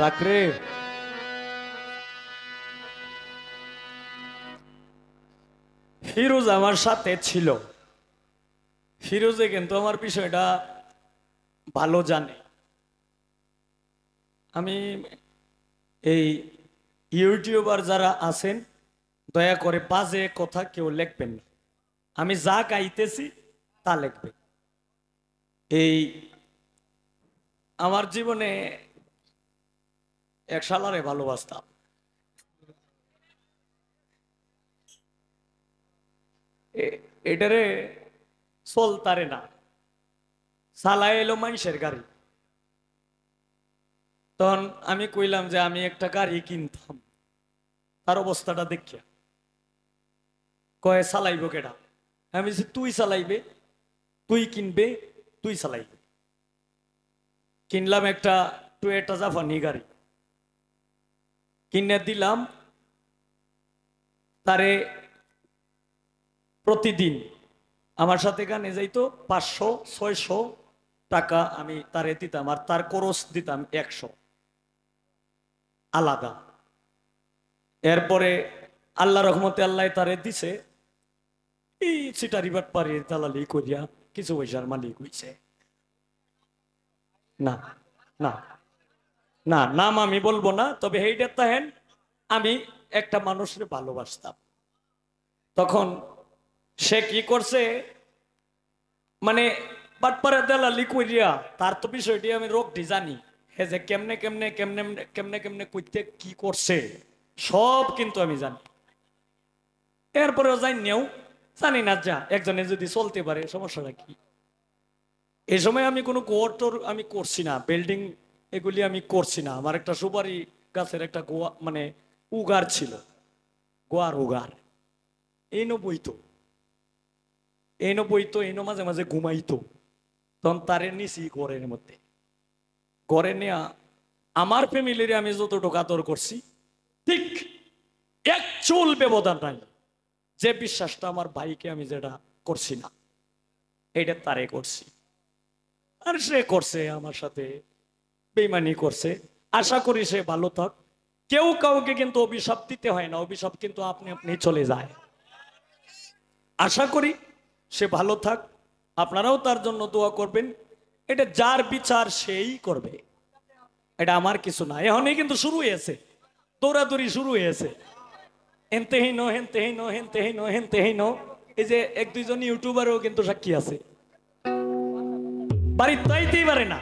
রাখরে ফিরোজ আমার সাথে ছিল। ফিরোজে কিন্তু আমার বিষয়টা ভালো জানে। আমি এই ইউটিউবার যারা আছেন দয়া করে বাজে কথা কেউ লিখবেন না। আমি যা গাইতেছি তা লিখবে। এই আমার জীবনে এক শালারে ভালোবাসতাম। এটারে চলতারে না, চালায় এলো মানুষের গাড়ি। তখন আমি কইলাম যে আমি একটা গাড়ি কিনতাম। তার অবস্থাটা দেখিয়া কয় চালাইব কেডা? আমি বলছি তুই চালাইবে, তুই কিনবে, তুই চালাইবে। কিনলাম একটা টয়োটা জাপানি গাড়ি, কিনে দিলাম তারে। প্রতিদিন আমার সাথে গানে যাইতো 500-600 টাকা আমি তারে দিতাম, আর তার খরচ দিতাম 100 আলাদা। এরপরে আল্লাহ রহমতে আল্লাহ তারে দিছে এই চিটারিবাট পারে দালালি করিয়া কিছু পয়সার মালিক হইছে। না না না, নাম আমি বলবো না, তবে হেইডা তাহেন আমি একটা মানুষের ভালোবাসতাম। তখন সে কি করছে, মানে বাটপাড়া দালালি করিয়া, তার তো বিষয়টি আমি রোগটি জানি। হে যে কেমনে কেমনে কেমনে কেমনে কেমনে কইতে কি করছে সব কিন্তু আমি জানি। এরপরেও যাই নেও জানি না, যা একজনে যদি চলতে পারে সমস্যাটা কি। এই সময় আমি কোনো গোয়ার আমি করছি না, বিল্ডিং এগুলি আমি করছি না। আমার একটা সুপারি গাছের একটা গোয়া মানে উগার ছিল, গোয়ার উগার। এনো বইতো, এনো বইতো, এনো মাঝে মাঝে ঘুমাইতো। তখন তারে নিছি ঘরের মধ্যে। ঘরে নেয়া আমার ফ্যামিলির আমি যতটুকু আদর করছি, ঠিক এক চুল ব্যবধান নাই যে বিশ্বাসটা আমার ভাইকে আমি যেটা করছি না, এটা তারে করছি। আর সে করছে আমার সাথে বেইমানি করছে। আশা করি সে ভালো থাক। কেউ কাউকে কিন্তু অভিশাপ দিতে হয় না, অভিশাপ কিন্তু আপনি আপনি চলে যায়। আশা করি সে ভালো থাক, আপনারাও তার জন্য দোয়া করবেন। এটা যার বিচার সেই করবে, এটা আমার কিছু না। এখনই কিন্তু শুরু হয়েছে, দৌড়াদৌড়ি শুরু হয়েছে। হেনতেহীন হেনতেহীন হেনতেহীন হেনতেহীন। এই যে 1-2 জন ইউটিউবারও কিন্তু সাক্ষী আছে, বাড়ি তো আইতেই পারে না,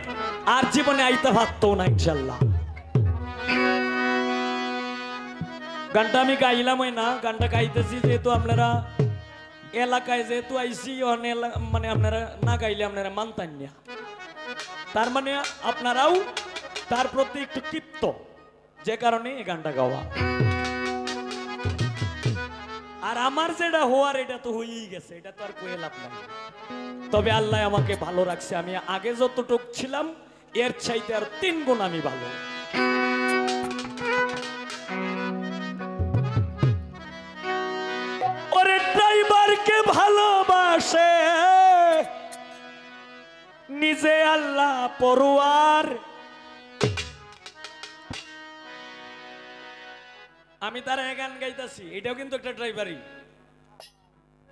আর জীবনে আইতে পারতো না ইনশাল্লাহ। গানটা আমি গাইলাম না, গানটা গাইতেছি যেহেতু আপনারা এলাকায় যেহেতু আইসি, মানে আপনারা না গাইলে আপনারা মানতেন না। তার মানে আপনারাও তার প্রতি একটু তৃপ্ত, যে কারণে এই গানটা গাওয়া। আর আমার যেটা হওয়ার এটা তো হয়েই গেছে, এটা তো আর কয়ে লাভ নাই। তবে আল্লাহ আমাকে ভালো রাখছে, আমি আগে যতটুক ছিলাম এর চাইতে আর 3 গুণ আমি ভালো। ওরে ড্রাইভারকে ভালোবাসে নিজে আল্লাহ পরোয়ার। আমি তার গান গাইতাছি, এটাও কিন্তু একটা ড্রাইভারই।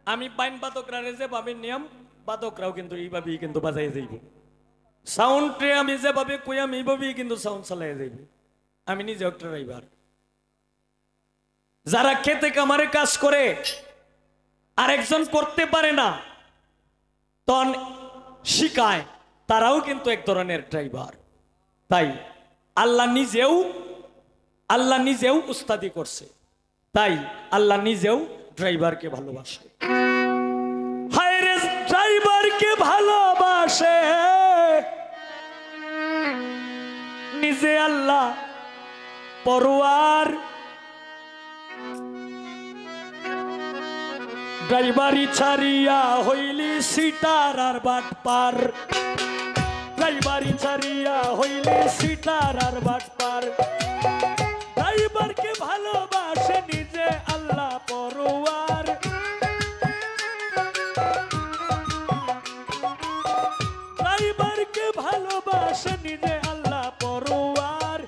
আমি বাইন বাদকরা যে ভাবে নিয়ম, বাদকরাও কিন্তু এইভাবেই কিন্তু বাজাই যাইব। সাউন্ডে আমি যেভাবে কইয়াম এইভাবেই কিন্তু সাউন্ড চালাই যাইব। আমি নিজে একটা ড্রাইভার। যারা খেতে কামারে কাজ করে আর একজন করতে পারে না, তখন শিখায়, তারাও কিন্তু এক ধরনের ড্রাইভার। তাই আল্লাহ নিজেও উস্তাদি করছে, তাই আল্লাহ নিজেও ড্রাইভারকে ভালোবাসে। হায় রে ড্রাইভারকে ভালোবাসে নিজে আল্লাহ পরোয়ার। ড্রাইভারি ছাড়িয়া হইলি সিটার আর বাটপার, ড্রাইভারি ছাড়িয়া হইলি সিটার আর বাটপার। ড্রাইভারকে ভালোবাসে নিজে আল্লাহ পরোয়ার। ড্রাইভারকে ভালোবাসে নিজে আল্লাহ পরোয়ার।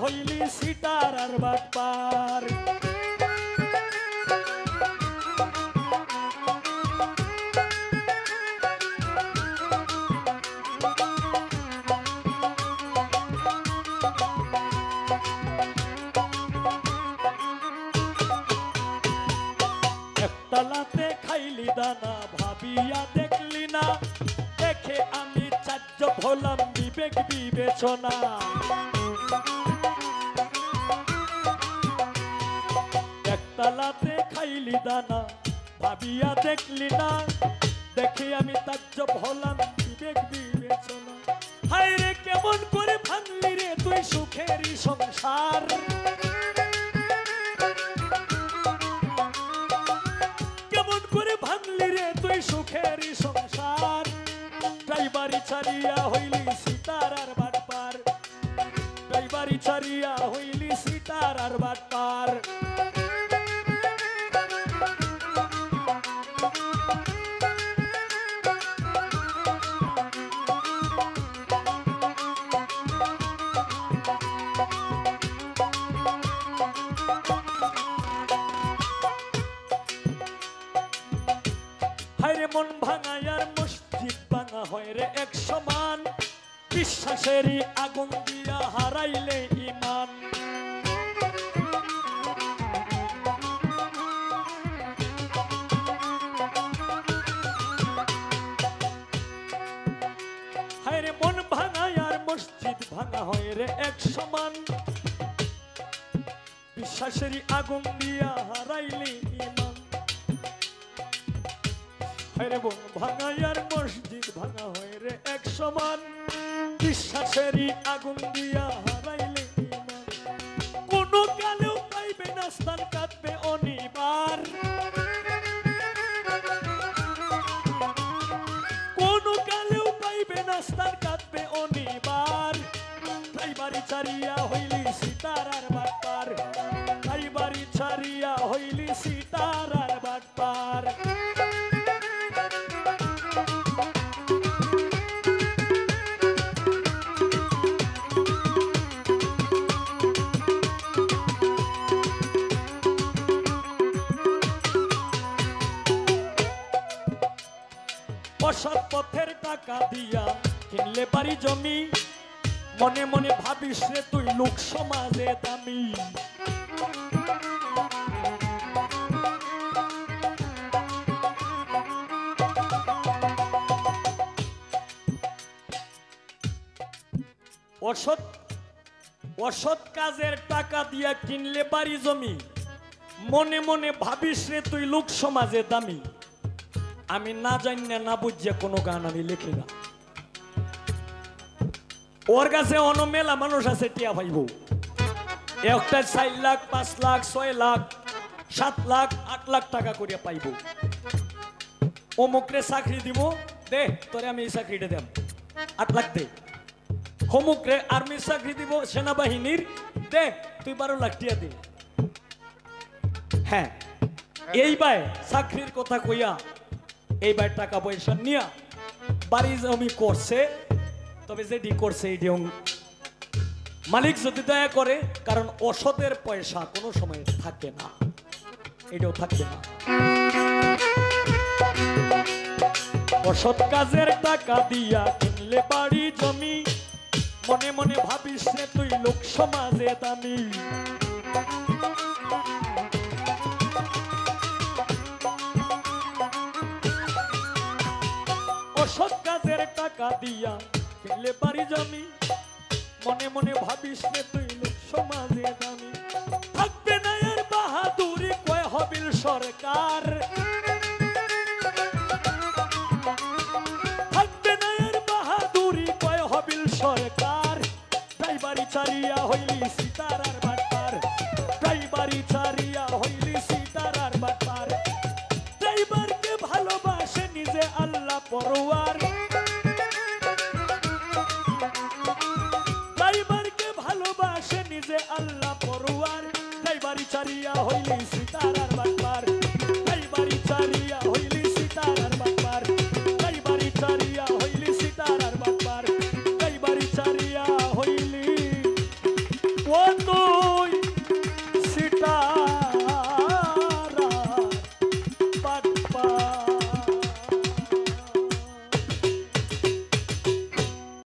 হইলি সিটার আর বাটপার। একতলাতে খাইলি দানা ভাবিয়া দেখলি না, দেখে আমি চার্য হলাম বিবেক বিবেচনা। একতলাতে খাইলি দানা ভাবিয়া দেখলি না, দেখে আমি তাজ্জব হলাম বিবেক বিবেচনা। হায় রে কেমন করে ভাঙলি রে তুই সুখেরই সংসার, কেমন করে ভাঙলি রে তুই সুখেরই সংসার। ড্রাইভারি ছাড়িয়া হইলি সিটার আর বাটপার, ড্রাইভারি ছাড়িয়া হইলি সিটার আর বাটপার। হায়রে মন ভাঙায়ার মসজিদ ভাঙা হয় রে এক সমান, বিশ্বাসেরই আগুন দিয়া হারাইলে ইমান। হায়রে মন ভাঙায়ার মসজিদ ভাঙা হয় রে এক সমান, বিশ্বাসেরই আগুন দিয়া হারাইলে ইমান। হায়রে মন ভাঙায়ার মসজিদ ভাঙা হয় রে এক সমান, বিশ্বাসেরই আগুন দিয়া হারাইলে ইমান। কোনো কালেও পাইবে না স্থান, কাঁদবে অনিবার। কোনো কালেও পাইবে না স্থান, কাঁদবে অনিবার। তাই বাড়ি ছাড়িয়া হইলি সিতার আর বাটপার, তাই বাড়ি ছাড়িয়া হইলি সিতার আর বাটপার। অসৎ পথের টাকা দিয়া কিনলে বাড়ি জমি, মনে মনে ভাবিস রে তুই লোক সমাজে দামি। অসৎ কাজের টাকা দিয়া কিনলে বাড়ি জমি, মনে মনে ভাবিস রে তুই লোক সমাজে দামি। আমি না জানি না বুঝিয়া কোনো গান আমি লিখি না। ওর কাছে অন্য মেলা মানুষ আছে টিয়া ভাইব, একটা 4 লাখ 5 লাখ 6 লাখ 7 লাখ 8 লাখ টাকা করিয়া পাইব। অমুকরে চাকরি দিব, দে তোরে আমি এই চাকরিটা দেব 8 লাখ দে। অমুকরে আর্মির চাকরি দিব সেনাবাহিনীর, দে তুই 12 লাখ টিয়া দে। হ্যাঁ এইবার চাকরির কথা কইয়া এইবার টাকা পয়সা নিয়া বাড়ি জমি করছে, তবে যেটি করছে এটি মালিক যদি দয়া করে, কারণ অসতের পয়সা কোনো সময় থাকে না, এটাও থাকবে না। অসৎ কাজের টাকা দিয়া কিনলে বাড়ি জমি, মনে মনে ভাবিস রে তুই লোক সমাজে দামি। অসৎ কাজের টাকা দিয়া কিনলে বাড়ি জমি, মনে মনে ভাবিস রে তুই লোক সমাজে দামি। থাকবে না এর বাহাদুরি কয় হবিল সরকার,